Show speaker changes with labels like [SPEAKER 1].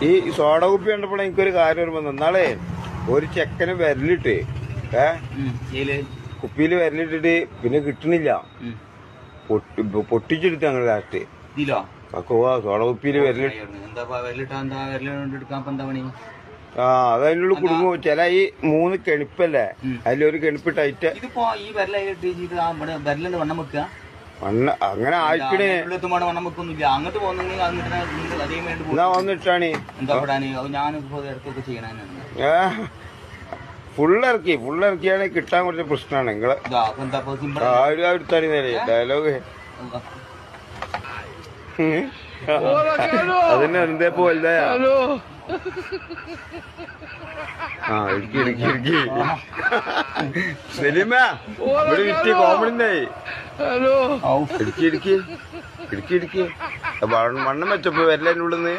[SPEAKER 1] ഈ സോഡ കുപ്പി കണ്ടപ്പോൾ എനിക്കൊരു കാര്യം ഓർമ്മ വന്നു. നാളെ ഒരു ചെക്കനെ വിരലിട്ട് കുപ്പിയിൽ വിരലിട്ടിട്ട് പിന്നെ കിട്ടണില്ല, പൊട്ടിച്ചെടുത്ത് ഞങ്ങൾ ലാസ്റ്റ് സോഡ കുപ്പിയിൽ വിരലിട്ട്. ആ അത് അതിനുള്ള കുടുംബം. ചില ഈ 3 കെണിപ്പല്ലേ, അതിലൊരു കെണിപ്പ് ടൈറ്റ് അങ്ങനെ ആയിക്കണേ. എന്നാ വന്നിട്ടാണ് ഫുള്ളിറക്കിയാണ് കിട്ടാൻ കുറച്ച് പ്രശ്നമാണ്. നിങ്ങള് എടുത്താണ് ഡയലോഗ്. അതിന് എന്തേ പോല്ല. ആ ഇടുക്കി സലീമ ഇവിടെ വിറ്റ് കോമഡിണ്ടായി. ഇടുക്കി മണ്ണം വെച്ചപ്പോ വരലെന്നുള്ളിന്ന്